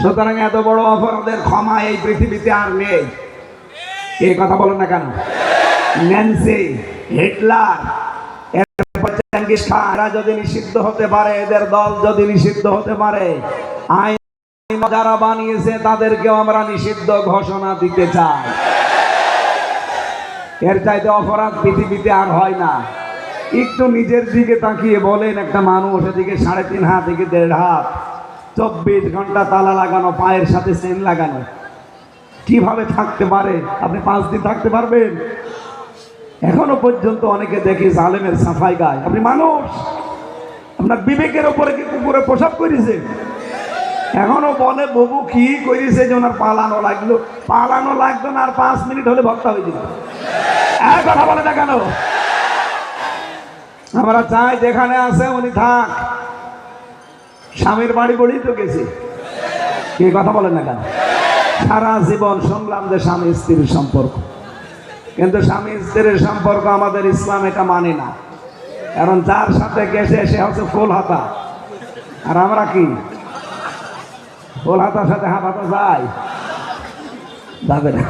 সুতরাং এত বড় অপরাধের ক্ষমা এই পৃথিবীতে আর নেই। এই কথা বলেন না কেন? ন্যান্সি, হিটলার, এরপর চেঙ্গিস খান, এরা যদি নিষিদ্ধ হতে পারে, এদের দল যদি নিষিদ্ধ হতে পারে, আইন যারা বানিয়েছে তাদেরকেও আমরা নিষিদ্ধ ঘোষণা দিতে চাই। এর চাইতে অপরাধ পৃথিবীতে আর হয় না। একটু নিজের দিকে তাকিয়ে বলেন, একটা মানুষ এদিকে 3.5 হাত, এদিকে 1.5 হাত, 24 ঘন্টা তালা লাগানো, পায়ের সাথে চেন লাগানো, কিভাবে থাকতে পারে? আপনি 5 দিন থাকতে পারবেন? এখনো পর্যন্ত অনেকে দেখি জালেমের সাফাই গায়। আপনি মানুষ, আপনার বিবেকের ওপরে কি কুকুরে প্রসাব করেছে? এখনো বলে বাবু কি করেছে যে ওনার পালানো লাগলো। পালানো লাগতো না, আর 5 মিনিট হলে ভক্তা হয়ে যেত। এক কথা বলে না কেন? আমরা চাই যেখানে আছে উনি থাক। স্বামীর বাড়ি বড়ি তো গেছি, কি কথা বলেন না কেন? সারা জীবন শুনলাম যে স্বামী স্ত্রীর সম্পর্ক, কিন্তু স্বামী স্ত্রীর সম্পর্ক আমাদের ইসলাম এটা মানে না। কারণ যার সাথে গেছে সে হচ্ছে ফুল হাতা, আর আমরা কি ফুল হাতার সাথে হাত হাতা যায়? যাবে না।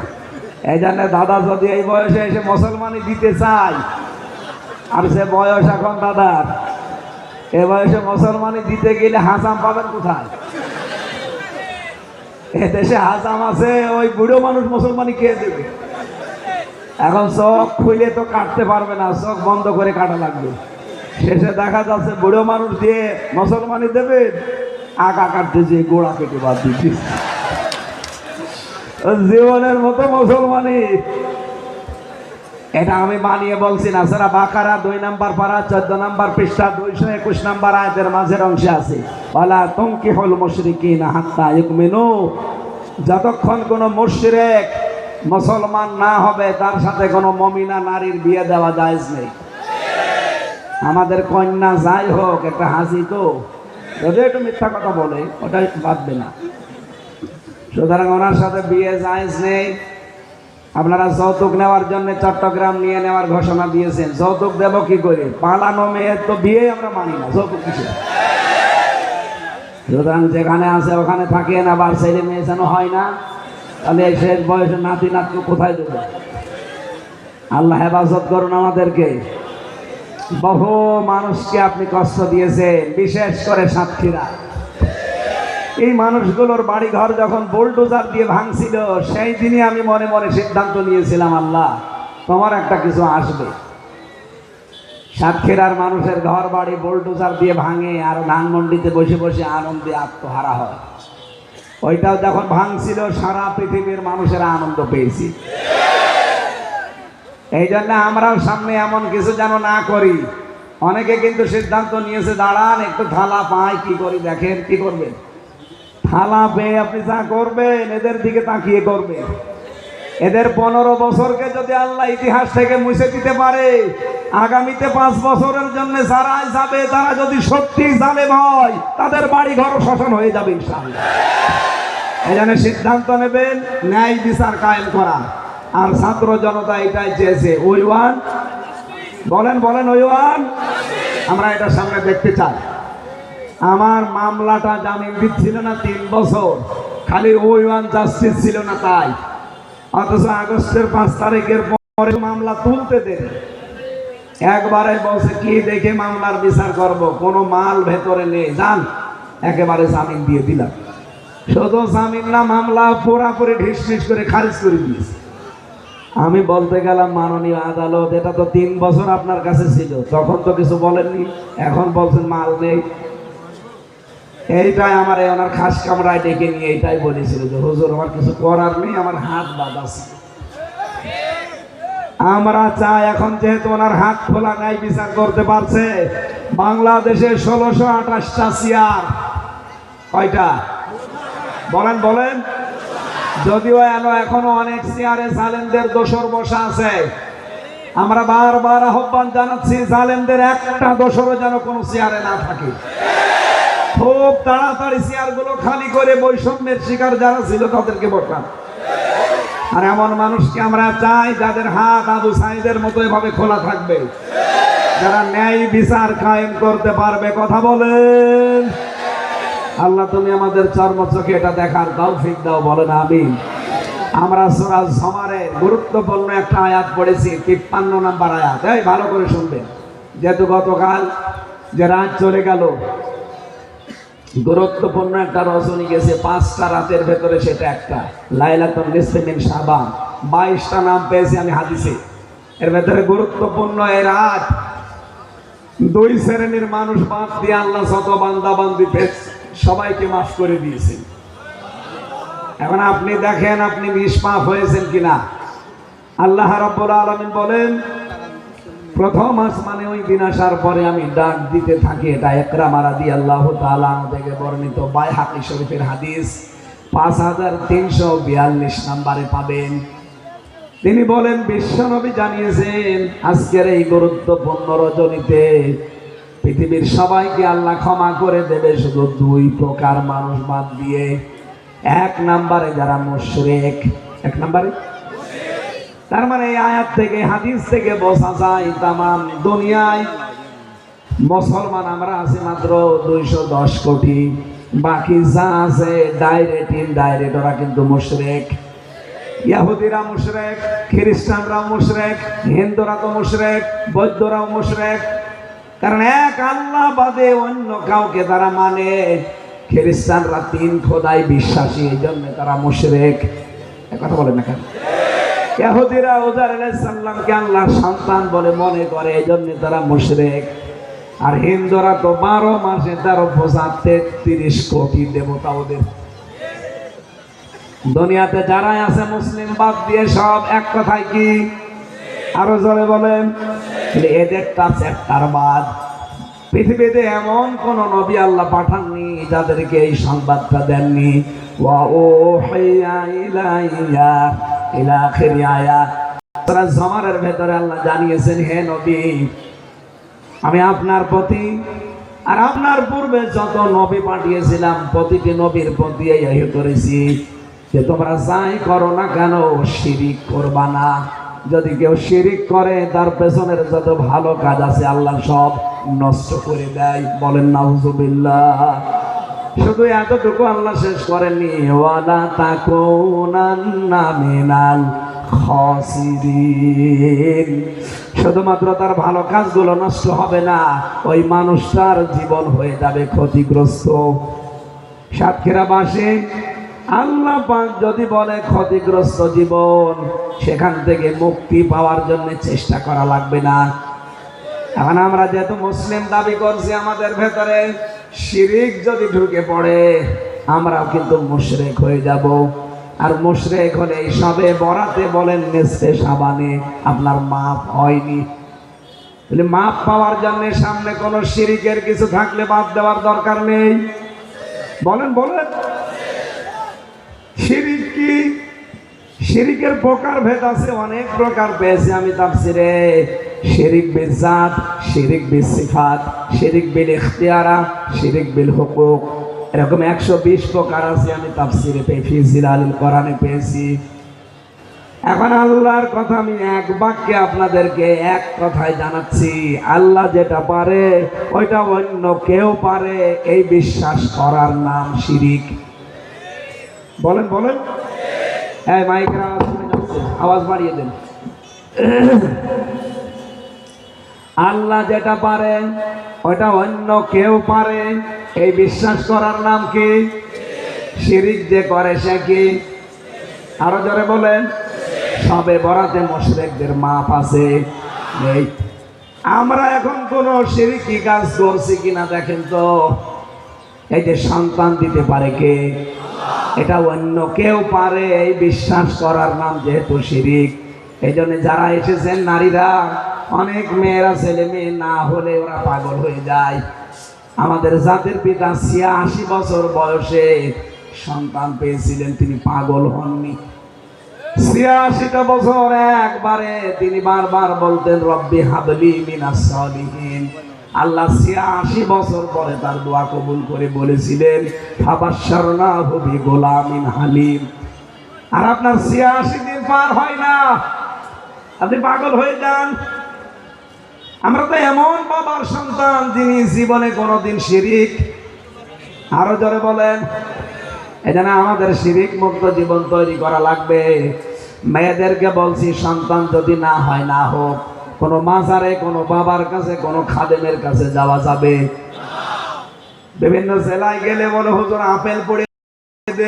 এই জন্য দাদা যদি এই বয়সে এসে মুসলমানি দিতে চায়, আর সে বয়স এখন দাদার, এ বয়সে মুসলমানি দিতে গেলে হাসাম পাবেন কোথায়? এ দেশে হাসাম আছে, ওই বুড়ো মানুষ মুসলমানি খেয়ে দেবে। এখন চোখ খুলে তো কাটতে পারবে না, চোখ বন্ধ করে কাটা লাগবে। শেষে দেখা যাচ্ছে বুড়ো মানুষ দিয়ে মুসলমানি দেবে, আগা কাটতে যে গোড়া কেটে বাদ দিচ্ছি। জীবনের মতো মুসলমানি এটা আমি বানিয়ে বলছি না। সারা বাকারা 2 নম্বর পারা 14 নম্বর পৃষ্ঠা 221 নম্বর আয়াতের মাঝের অংশে আছে, ওয়ালা তুনকিহুল মুশরিকিনা হাত্তা ইউমিনু। যতক্ষণ কোনো মুশরিক মুসলমান না হবে তার সাথে কোনো মুমিনা নারীর বিয়ে দেওয়া জায়েজ নেই। আমাদের কন্যা যাই হোক, একটা হাসি তো, যদি একটু মিথ্যা কথা বলে ওটা বাদবে না। সুতরাং ওনার সাথে বিয়ে জায়েজ নেই। আপনারা যৌতুক নেওয়ার জন্য চট্টগ্রাম নিয়ে নেওয়ার ঘোষণা দিয়েছেন। যৌতুক দেব কি করে? পালানো মেয়ের তো বিয়ে আমরা মানি না, যৌতুক কিছু। সুতরাং যেখানে আছে ওখানে থাকেন, আবার ছেলে মেয়ে যেন হয় না। তাহলে এই শেষ বয়সে নাতি নাতকে কোথায় দেবো? আল্লাহ হেফাজত করুন আমাদেরকে। বহু মানুষকে আপনি কষ্ট দিয়েছেন, বিশেষ করে সাতক্ষীরা। এই মানুষগুলোর বাড়ি ঘর যখন বুলডোজার দিয়ে ভাঙছিল, সেই দিনই আমি মনে মনে সিদ্ধান্ত নিয়েছিলাম, আল্লাহ তোমার একটা কিছু আসবে। সাতক্ষীরার মানুষের ঘর বাড়ি বুলডোজার দিয়ে ভাঙে, আর ধানমন্ডিতে বসে বসে আনন্দে আত্মহারা হয়। ওইটাও যখন ভাঙছিল, সারা পৃথিবীর মানুষেরা আনন্দ পেয়েছি। এই জন্য আমরাও সামনে এমন কিছু যেন না করি। অনেকে কিন্তু সিদ্ধান্ত নিয়েছে, দাঁড়ান একটু থালা পাই, কি করি দেখেন। কি করবেন? থালা পেয়ে আপনি যা করবেন এদের দিকে তাকিয়ে করবেন। এদের 15 বছরকে যদি আল্লাহ ইতিহাস থেকে মুছে দিতে পারে, আগামীতে 5 বছরের জন্য যারা যাবে, তারা যদি সত্যি জালেম হয়, তাদের বাড়ি ঘর শ্মশান হয়ে যাবে ইনশাআল্লাহ। এই জন্য সিদ্ধান্ত নেবেন ন্যায় বিচার কায়েম করা। আর ছাত্র জনতা এটাই চেয়েছে। ওই ওয়ান বলেন, বলেন ওই ওয়ান। আমরা এটা সামনে দেখতে চাই। আমার মামলাটা জামিন দিচ্ছিল না 3 বছর, খালি ওই ওয়ান জাস্টিস ছিল না তাই। অথচ আগস্টের 5 তারিখের পরে মামলা তুলতে দেন। একবারে বলছে কি দেখে মামলার বিচার করব, কোনো মাল ভেতরে নেই, যান একেবারে জামিন দিয়ে দিলাম। শুধু জামিন না, মামলা পুরাপুরি ঢিস করে খারিজ করে দিয়েছে। আমি বলতে গেলাম, মাননীয় আদালত, এটা তো 3 বছর আপনার কাছে ছিল, তখন তো কিছু বলেননি, এখন বলছেন মাল নেই। এইটাই আমার ওনার খাস কামরায় ডেকে নিয়ে এইটাই বলেছিল যে হুজুর আমার কিছু করার নেই, আমার হাত বাঁধা আছে। আমরা চাই এখন যেহেতু ওনার হাত খোলা নাই, বিচার করতে পারছে। বাংলাদেশে 1628টা চেয়ার, কয়টা বলেন বলেন? যদিও এখনো অনেক চেয়ারে জালেমদের দোসর বসা আছে। আমরা বারবার আহ্বান জানাচ্ছি, জালেমদের একটা দোসরও যেন কোনো চেয়ারে না থাকে। খুব তাড়াতাড়ি চেয়ারগুলো খালি করে বৈষম্যের শিকার যারা ছিল তাদেরকে বসান। আর এমন মানুষকে আমরা চাই যাদের হাত আবু সাইদের মতো এভাবে খোলা থাকবে, যারা ন্যায় বিচার কায়েম করতে পারবে। কথা বলেন। আল্লাহ তুমি আমাদের চর্মচোখে এটা দেখার তৌফিক দাও, বলেন আমিন। আমরা সূরা জুমারে গুরুত্বপূর্ণ একটা আয়াত পড়েছি, 53 নম্বর আয়াত। এই ভালো করে শুনবেন, যেহেতু গতকাল যে রাত চলে গেল, গুরুত্বপূর্ণ একটা রজনী গেছে 5টা রাতের ভেতরে, সেটা একটা লাইলাতুল নিসফি মিন শাবান। 22টা নাম পেয়েছি আমি হাদিসে, এর ভেতরে গুরুত্বপূর্ণ এই রাত। 2 শ্রেণীর মানুষ বাদ দিয়ে আল্লাহ শত বান্দা বান্দি সবাইকে মাফ করে দিয়েছেন। এখন আপনি দেখেন আপনি নিষ্পাপ হয়েছেন কিনা। আল্লাহ রাব্বুল আলামিন বলেন, প্রথম আসমানে ওই দিন আসার পরে আমি ডাক দিতে থাকি। এটা ইকরামা রাদিয়াল্লাহু তাআলা থেকে বর্ণিত বাইহাকী শরীফের হাদিস, 5342 নম্বরে পাবেন। তিনি বলেন, বিশ্বনবী জানিয়েছেন আজকের এই গুরুত্বপূর্ণ রজনীতে পৃথিবীর সবাইকে আল্লাহ ক্ষমা করে দেবে, শুধু 2 প্রকার মানুষ বাদ দিয়ে। 1 নম্বরে যারা মুশরিক। 1 নম্বরে, তার মানে এই আয়াত থেকে হাদিস থেকে বোঝা যায় তামাম দুনিয়ায় মুসলমান আমরা আছি মাত্র 210 কোটি। বাকি যা আছে ডাইরেক্ট ইনডাইরেক্ট ওরা কিন্তু মুশরিক। ইহুদিরা মুশরিক, খ্রিস্টানরা মুশরিক, হিন্দুরা তো মুশরিক, বৌদ্ধরাও মুশরিক। কারণ এক আল্লাহ বাদে অন্য কাউকে তারা মানে। খ্রিস্টানরা 3 খোদায় বিশ্বাসী, এই জন্য তারা মুশরিক। কথা বলেন না কেন? ইহুদিরা উজাইর আলাইহিস সালামকে আল্লাহর সন্তান বলে মনে করে, এই জন্য তারা মুশরিক। আর হিন্দুরা তো 12 মাসে 33 কোটি দেবতা ওদের। দুনিয়াতে যারাই আছে মুসলিম বাদ দিয়ে সব এক কথায় কি, আরো জোরে বলেন, এদেরটা চ্যাপ্টার বাদ। পৃথিবীতে এমন কোন নবী আল্লাহ পাঠাননি যাদেরকে এই সংবাদটা দেননি। ওয়া উহিয়া ইলাইয়া ইলা আখিরি আয়াত। সূরা জুমারের ভেতরে আল্লাহ জানিয়েছেন, হে নবী আমি আপনার প্রতি আর আপনার পূর্বে যত নবী পাঠিয়েছিলাম প্রতিটি নবীর প্রতি এই করেছি যে তোমরা যাই করো না কেন শিরিক করবা না। যদি কেউ শিরিক করে তার পেছনের যত ভালো কাজ আছে আল্লাহ সব নষ্ট করে দেয়। বলেন নাউজুবিল্লাহ। শুধু এতটুকু আল্লাহ শেষ করেননি, ওয়ালা তাকুনান্না মিনাল খাসিরিন। শুধুমাত্র তার ভালো কাজগুলো নষ্ট হবে না, ওই মানুষটার জীবন হয়ে যাবে ক্ষতিগ্রস্ত। সাতক্ষীরাবাসী আল্লাহ পাক যদি বলে ক্ষতিগ্রস্ত জীবন, সেখান থেকে মুক্তি পাওয়ার জন্য চেষ্টা করা লাগবে না। এখন আমরা যেহেতু মুসলিম দাবি করছি, আমাদের ভেতরে শিরিক যদি ঢুকে পড়ে আমরাও কিন্তু মুশরিক হয়ে যাব। আর মুশরিক হলে এই সবে বরাতে বলেন নিসফে শাবানে আপনার মাপ হয়নি। মাপ পাওয়ার জন্য সামনে কোনো শিরিকের কিছু থাকলে বাদ দেওয়ার দরকার নেই। বলেন বলেন, শিরিক কি? শিরিকের প্রকার ভেদ আছে, অনেক প্রকার পেয়েছি আমি তাফসিরে। শিরিক বিল জাত, শিরিক বিল সিফাত, শিরিক বিল ইখতিয়ারা, শিরিক বিল হুকুক, এরকম 120 প্রকার আছে আমি তাফসিরে পেয়েছি, জিলালুল কোরআনে পেয়েছি। এখন আল্লাহর কথা আমি এক বাক্যে আপনাদেরকে এক কথায় জানাচ্ছি, আল্লাহ যেটা পারে ওইটা অন্য কেউ পারে, এই বিশ্বাস করার নাম শিরিক। বলেন বলেন, এই মাইকের আওয়াজ শুনে যাচ্ছে, আওয়াজ বাড়িয়ে দেন। আল্লাহ যেটা পারে ওইটা অন্য কেউ পারে, এই বিশ্বাস করার নাম কি? শিরিক যে করে সে কি? আরো জোরে বলেন। সবে বরাতে মুশরিকদের মাপ আছে নেই। আমরা এখন কোন শিরকি কাজ করছি কিনা দেখেন তো। এই যে সন্তান দিতে পারে কে? এটা অন্য কেউ পারে, এই বিশ্বাস করার নাম যেহেতু শিরিক। এই জন্য যারা এসেছেন নারীরা, অনেক মেয়েরা ছেলে মেয়ে না হলে ওরা পাগল হয়ে যায়। আমাদের জাতির পিতা 86 বছর বয়সে সন্তান পেয়েছিলেন, তিনি পাগল হননি। 86টা বছর একবারে তিনি বারবার বলতেন রব্বি হাবলি মিনাস সালিহিন। আল্লাহ 86 বছর পরে তার দোয়া কবুল করে বলেছিলেন ফাবাশশারনাহু বিগুলামিন হালিম। আর আপনার 86 দিন পার হয় না, আপনি পাগল হয়ে যান। আমরা তো এমন বাবার সন্তান যিনি জীবনে কোনোদিন শিরিক আরো জোরে বলেন। এজন্য আমাদের শিরিক মুক্ত জীবন তৈরি করা লাগবে। মেয়েদেরকে বলছি সন্তান যদি না হয় না হোক, কোনো মাজারে, কোনো বাবার কাছে, কোনো খাদেমের কাছে যাওয়া যাবে। বিভিন্ন জেলায় গেলে বলে হুজুর আপেল পড়ে দে।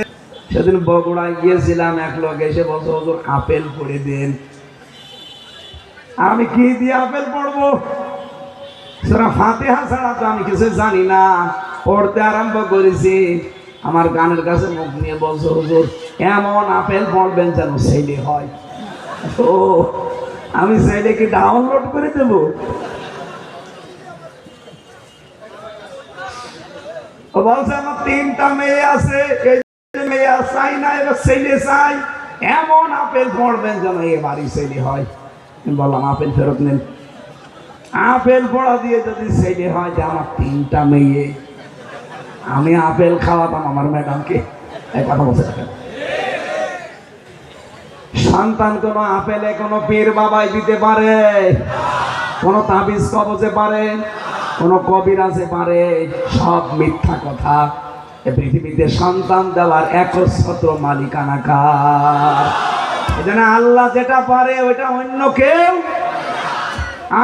সেদিন বগুড়ায় গিয়েছিলাম, এক লোক এসে বলছে হুজুর আপেল পড়ে দেন। আমি কি দিয়ে আপেল পড়বো? সূরা ফাতিহা ছাড়া তো আমি কিছু জানি না। পড়তে আরম্ভ করেছি, আমার গানের কাছে মুখ নিয়ে বলছে হুজুর এমন আপেল পড়বেন যেন ছেলে হয়। ও আমি ছেলেকে ডাউনলোড করে দেব? ও বলছে আমার 3টা মেয়ে আছে, এই মেয়ে চাই না, এবার ছেলে চাই, এমন আপেল পড়বেন যেন এ বাড়ি ছেলে হয়। বললাম আপেল ফেরত নেন। আপেল পড়া দিয়ে যদি ছেলে হয় যে আমার 3টা মেয়ে, আমি আপেল খাওয়াতাম আমার ম্যাডামকে। এই কথা বলছে দেখেন, সন্তান কোন আপেলে কোন পীর বাবাই দিতে পারে, কোন তাবিজ কবজে পারে, কোন কবিরাজে পারে? সব মিথ্যা কথা। এই পৃথিবীতে সন্তান দেওয়ার একচ্ছত্র মালিকানা কার? এজন্য আল্লাহ যেটা পারে ওইটা অন্য কেউ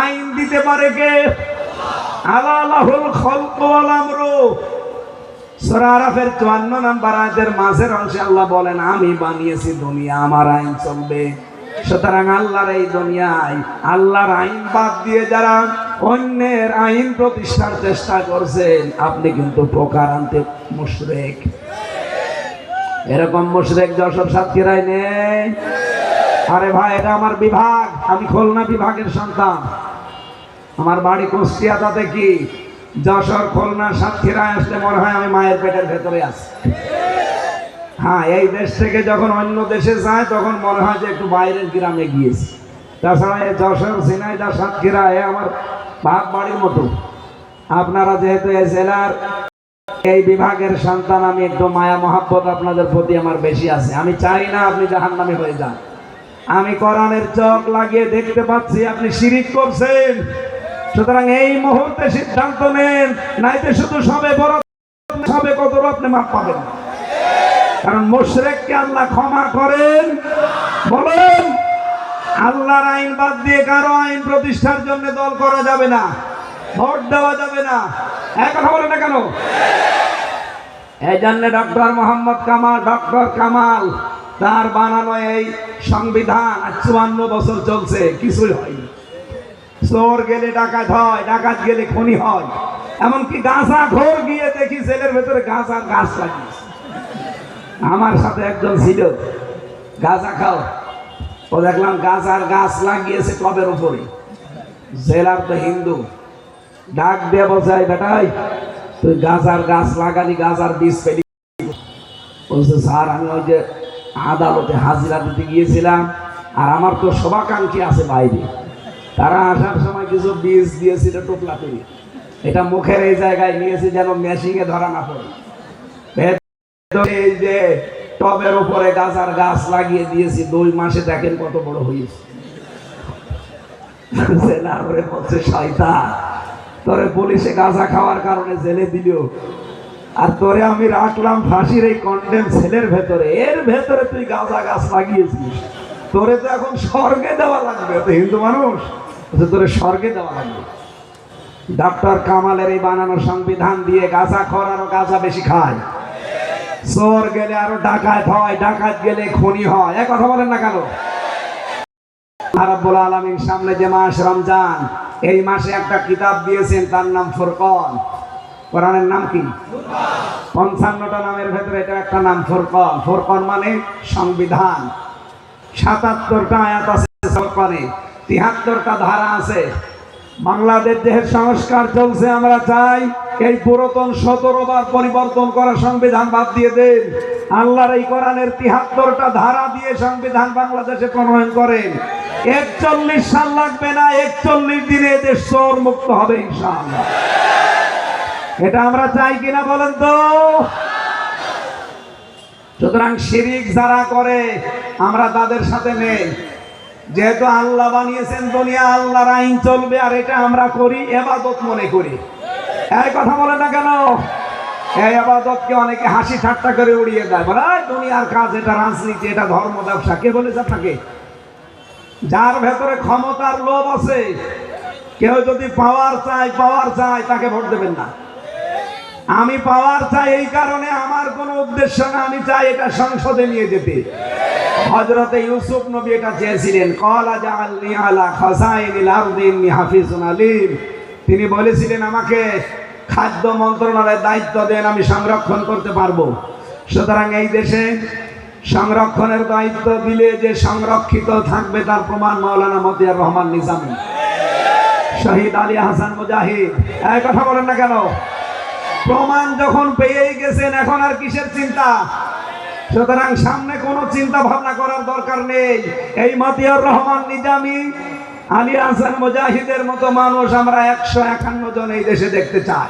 আইন দিতে পারে কে? আলাহুল খালকু ওয়াল আমরু। সূরা আরাফের 54 নম্বর আয়াতের মাঝের অংশে আল্লাহ বলেন আমি বানিয়েছি দুনিয়া, আমার আইন চলবে। সুতরাং আল্লাহর এই দুনিয়ায় আল্লাহর আইন বাদ দিয়ে যারা অন্যের আইন প্রতিষ্ঠার চেষ্টা করছেন, আপনি কিন্তু প্রকারান্তে মুশরিক। এরকম মুশরিক যশোর সাতক্ষীরায় নেই। আরে ভাই, এটা আমার বিভাগ, আমি খুলনা বিভাগের সন্তান। আমার বাড়ি কুষ্টিয়া, তাতে কি? যশোর, খুলনা, সাতক্ষীরায় আসলে মনে হয় আমি মায়ের পেটের ভেতরে আছি। হ্যাঁ, এই দেশ থেকে যখন অন্য দেশে যায় তখন মনে হয় যে একটু বাইরের গ্রামে গিয়েছি। তাছাড়া এই যশোর, ঝিনাইদহ, সাতক্ষীরা আমার ভাগ বাড়ির মতো। আপনারা যেহেতু এই জেলার এই বিভাগের সন্তান, আমি একটু মায়া মহাব্বত আপনাদের প্রতি আমার বেশি আছে। আমি চাই না আপনি জাহান্নামী হয়ে যান। আমি কোরআনের চোখ লাগিয়ে দেখতে পাচ্ছি আপনি শিরিক করছেন। সুতরাং এই মুহূর্তে সিদ্ধান্ত নেন, নাইতে শুধু সবে বড় সবে কত আপনি মাপ পাবেন। কারণ মুশরিককে আল্লাহ ক্ষমা করেন। বলেন, আল্লাহর আইন বাদ দিয়ে কারো আইন প্রতিষ্ঠার জন্য দল করা যাবে না, ভোট দেওয়া যাবে না। এক কথা বলে না কেন? এই জন্য ডক্টর মোহাম্মদ কামাল, ডক্টর কামাল, তার বানানো এই সংবিধান 54 বছর চলছে, কিছুই হয়নি। চোর গেলে ডাকাত হয়, ডাকাত গেলে খুনি হয়। এমনকি গাঁজা ঘোর গিয়ে দেখি জেলের ভেতরে গাঁজার গাছ লাগিয়েছে। আমার সাথে একজন ছিল, গাঁজা খাও, ও দেখলাম গাঁজার গাছ লাগিয়েছে টবের উপরে। জেলার তো হিন্দু, ডাক দিয়ে বলছে বেটাই তুই গাঁজার গাছ লাগালি, গাঁজার বীজ পেলি? বলছে স্যার আমি ওই যে আদালতে হাজিরা দিতে গিয়েছিলাম, আর আমার তো শুভাকাঙ্ক্ষী আছে বাইরে, তারা আসার সময় কিছু বীজ দিয়েছিল টোপলা করে। এটা মুখের এই জায়গায় নিয়েছি যেন মেশিনে ধরা না পড়ে। এই যে টবের উপরে গাঁজার গাছ লাগিয়ে দিয়েছি, 2 মাসে দেখেন কত বড় হয়েছে। বলছে শয়তান, তোরে পুলিশে গাঁজা খাওয়ার কারণে জেলে দিল, আর তোরে আমি রাখলাম ফাঁসির এই কন্ডেম সেলের ভেতরে, এর ভেতরে তুই গাঁজা গাছ লাগিয়েছিস। তোরে তো এখন স্বর্গে দেওয়া লাগবে, তো হিন্দু মানুষ, তোরে স্বর্গে দেওয়া লাগবে। ডক্টর কামালের এই বানানো সংবিধান দিয়ে গাঁজা খোর আরো গাঁজা বেশি খায়, চোর গেলে আরো ডাকাত হয়, ডাকাত গেলে খুনি হয়। এক কথা বলেন না কেন? রব্বুল আলামিন সামনে যে মাস রমজান, এই মাসে একটা কিতাব দিয়েছেন, তার নাম ফুরকান। কোরআনের নাম কি? 55টা নামের ভেতরে এটা একটা নাম ফুরকান। ফুরকান মানে সংবিধান। 77টা আয়াত আছে ফুরকানে, 73টা ধারা আছে। বাংলাদেশ দেশের সংস্কার চলছে, আমরা চাই এই পুরাতন 17 বার পরিবর্তন করা সংবিধান বাদ দিয়ে দেন। আল্লাহর এই কোরআনের 73টা ধারা দিয়ে সংবিধান বাংলাদেশে প্রণয়ন করেন। 41 সাল লাগবে না, 41 দিনে দেশ চোর মুক্ত হবে ইনশাআল্লাহ। এটা আমরা চাই কিনা বলেন তো? সুতরাং শিরিক যারা করে আমরা তাদের সাথে নেই। যেহেতু আল্লাহ বানিয়েছেন দুনিয়া, আল্লাহর আইন চলবে, আর এটা আমরা করি ইবাদত মনে করি। এই কথা বলে না কেন? এই আবাদতকে অনেকে হাসি ঠাট্টা করে উড়িয়ে দেয়, বলে দুনিয়ার কাজ, এটা রাজনীতি, এটা ধর্ম ব্যবসা। কে বলেছে আপনাকে? যার ভেতরে ক্ষমতার লোভ আছে, কেউ যদি পাওয়ার চায় তাকে ভোট দেবেন না। আমি পাওয়ার চাই এই কারণে, আমার কোনো উদ্দেশ্য না, আমি চাই এটা সংসদে নিয়ে যেতে। হযরতে ইউসুফ নবী এটা চেয়েছিলেন, ক্বালা জাআলনি আলা খাযাইনিল আরদি ইন্নী হাফিজুন আলীম। তিনি বলেছিলেন, আমাকে খাদ্য মন্ত্রণালয়ের দায়িত্ব দেন, আমি সংরক্ষণ করতে পারবো। সুতরাং এই দেশে সংরক্ষণের দায়িত্ব দিলে যে সংরক্ষিত থাকবে তার প্রমাণ মাওলানা মতিয়ার রহমান নিজামী, শহীদ আলী হাসান মুজাহিদ। এই কথা বলেন না কেন? প্রমাণ যখন পেয়েই গেছেন, এখন আর কিসের চিন্তা? সুতরাং সামনে কোনো চিন্তা ভাবনা করার দরকার নেই। এই মতিয়ার রহমান নিজামী, আলী হাসান মুজাহিদের মতো মানুষ আমরা 151 জন এই দেশে দেখতে চাই,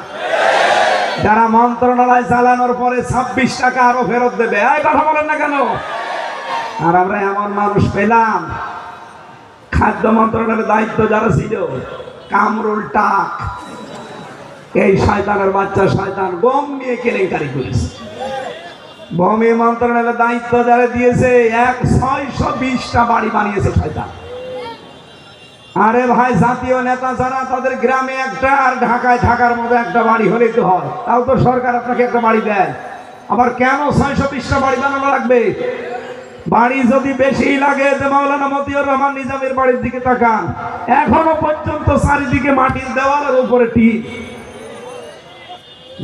যারা মন্ত্রণালয় চালানোর পরে 26 টাকা আরো ফেরত দেবে। এই কথা বলেন না কেন? আর আমরা এমন মানুষ পেলাম, খাদ্য মন্ত্রণালয়ের দায়িত্ব যারা ছিল, কামরুল টাক, এই শয়তানের বাচ্চা শয়তান গম নিয়ে কেলেঙ্কারি করেছে। ভূমি মন্ত্রণালয়ের দায়িত্ব যারা দিয়েছে, 620টা বাড়ি বানিয়েছে শয়তান। আরে ভাই, জাতীয় নেতা যারা, তাদের গ্রামে একটা আর ঢাকায় ঢাকার মধ্যে একটা বাড়ি হলেই তো হয়, তাও তো সরকার আপনাকে একটা বাড়ি দেয়। আবার কেন 620টা বাড়ি বানানো লাগবে? বাড়ি যদি বেশি লাগে, যে মাওলানা মতিয়ার রহমান নিজামীর বাড়ির দিকে তাকান, এখনো পর্যন্ত চারিদিকে মাটির দেওয়ালের উপরে টিন।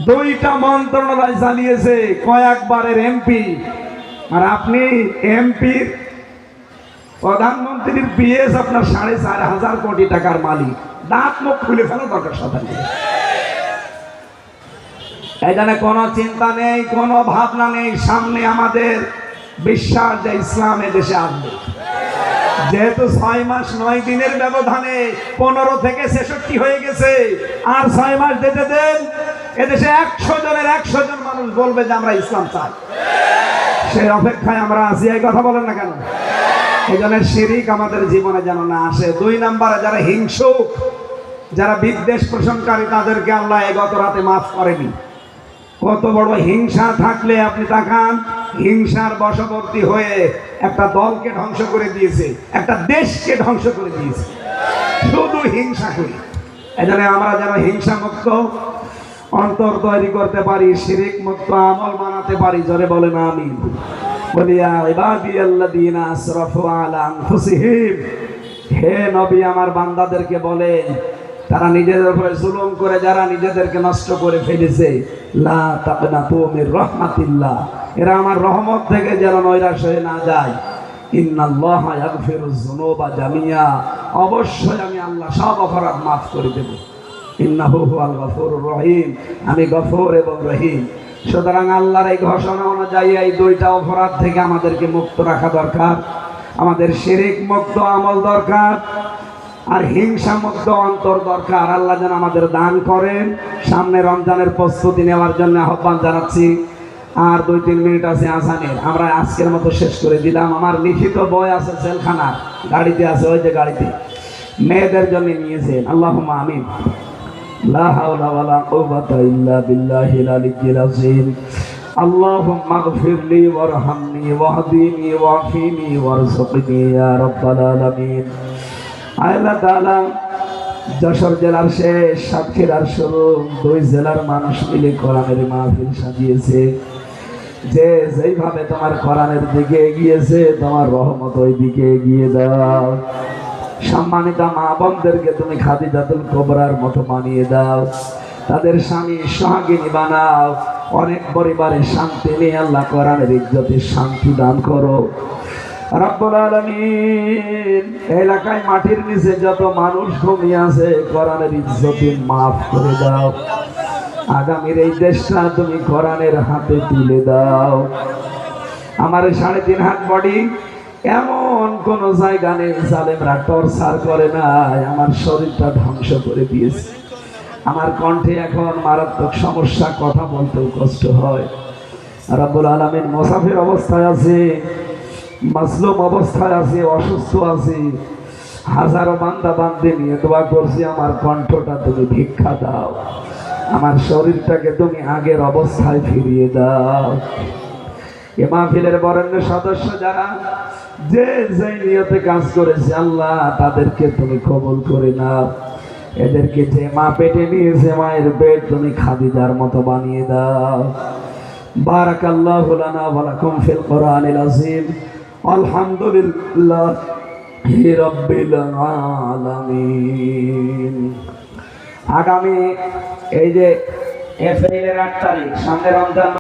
2টা মন্ত্রণালয় চালিয়েছে, কয়েকবারের এমপি। আর আপনি এমপির, প্রধানমন্ত্রীর পিএস আপনার 4,500 কোটি টাকার মালিক। দাঁত মুখ খুলে ফেলা দরকার সবার। এখানে কোনো চিন্তা নেই, কোনো ভাবনা নেই। সামনে আমাদের বিশ্বাস যে ইসলাম দেশে আসবে। যেহেতু 6 মাস 9 দিনের ব্যবধানে 15 থেকে 66 হয়ে গেছে, আর 6 মাস যেতে দেন, এদেশে 100 জনের 100 জন মানুষ বলবে যে আমরা ইসলাম চাই। সেই অপেক্ষায় আমরা আছি। এই কথা বলেন না কেন? এই জন্য শিরিক আমাদের জীবনে যেন না আসে। 2 নম্বরে যারা হিংসুক, যারা বিদ্বেষ পোষণকারী, তাদেরকে আল্লাহ গত রাতে মাফ করেনি। কত বড় হিংসা থাকলে আপনি তাকান, হিংসার বশবর্তী হয়ে একটা দলকে ধ্বংস করে দিয়েছে, একটা দেশকে ধ্বংস করে দিয়েছে, শুধু হিংসা করি। এই জন্য আমরা যেন হিংসা মুক্ত অন্তর তৈরি করতে পারি, শিরিক মুক্ত আমল বানাতে পারি। জোরে বলেন আমিন। বলিয়া ইবাদিয়াল্লাযীনা আসরাফু আলা আনফুসিহিম, হে নবী আমার বান্দাদেরকে বলেন, তারা নিজেদের উপরে জুলুম করে যারা নিজেদেরকে নষ্ট করে ফেলেছে, লা তাকনাতু মির রাহমাতিল্লাহ, এরা আমার রহমত থেকে যেন নৈরাশ হয়ে না যায়। ইন্নাল্লাহা ইয়াগফিরুয যুনুবা জামিয়া, অবশ্যই আমি আল্লাহ সব অপরাধ মাফ করে দেব। ইন্নাহু হুয়াল গফুরুর রহিম, আমি গফুর এবং রহিম। সুতরাং আল্লাহর এই ঘোষণা অনুযায়ী এই 2টা অপরাধ থেকে আমাদেরকে মুক্ত রাখা দরকার। আমাদের শিরিক মুক্ত আমল দরকার, আর হিংসা মুক্ত অন্তর দরকার। আল্লাহ যেন আমাদের দান করেন। সামনে রমজানের প্রস্তুতি নেওয়ার জন্য আহ্বান জানাচ্ছি। আর 2-3 মিনিট আছে আজানের, আমরা আজকের মতো শেষ করে দিলাম। আমার লিখিত বই আছে জেলখানা, গাড়িতে আছে, ওই যে গাড়িতে, মেয়েদের জন্য নিয়েছেন। আল্লাহুম্মা আমিন। লা হাওলা ওয়ালা কুওয়াতা ইল্লা বিল্লাহিল আলিয়্যিল আযীম। আল্লাহুম্মা গফিরলি ওয়ারহামনি ওয়াহদিনি ওয়াফিনি ওয়ারযুকনি ইয়া রাব্বাল আলামিন। আল্লাহ তাআলা যশোর জেলার শেষ, সাতক্ষীরার শুরু, 2 জেলার মানুষ মিলে কোরআনের মাহফিল সাজিয়েছে। যে যেইভাবে তোমার কোরআনের দিকে এগিয়েছে, তোমার রহমত ওই দিকে এগিয়ে দাও। সম্মানিতা মা বোনদেরকে তুমি খাদিজাতুল কুবরার মতো বানিয়ে দাও, তাদের স্বামী সোহাগিনী বানাও। অনেক পরিবারে শান্তি নিয়ে আল্লাহ কোরআনের ইজ্জতের শান্তি দান করো রব্বুল আলামিন। এলাকায় মাটির নিচে যত মানুষ ঘুমিয়ে আছে, কোরআনের ইজ্জতে মাফ করে দাও। আগামীর এই দেশটা তুমি কোরআনের হাতে তুলে দাও। আমার 3.5 হাত বডি, এমন কোন জায়গা নেই জালেমরা টর্চার করে নাই। আমার শরীরটা ধ্বংস করে দিয়েছে। আমার কণ্ঠে এখন মারাত্মক সমস্যা, কথা বলতেও কষ্ট হয়। রব্বুল আলামিন মুসাফির অবস্থায় আছে, মাসলুম অবস্থায় আছে, অসুস্থ আছে। হাজারো বান্দা বান্দে নিয়ে দোয়া করছি, আমার কণ্ঠটা তুমি ভিক্ষা দাও। আমার শরীরটাকে তুমি আগের অবস্থায় ফিরিয়ে দাও। এ মাহফিলের বরেণ্য সদস্য যারা যে যে নিয়তে কাজ করেছে আল্লাহ তাদেরকে তুমি কবুল করে নাও। এদেরকে যে মা পেটে নিয়েছে মায়ের পেট তুমি খাদিজার মতো বানিয়ে দাও। বারাকাল্লাহু লানা ওয়া লাকুম ফিল কোরআনিল আযীম। আলহামদুলিল্লাহি রাব্বিল আলামিন। আগামী এই যে এপ্রিলের 8 তারিখ সামনে রমজান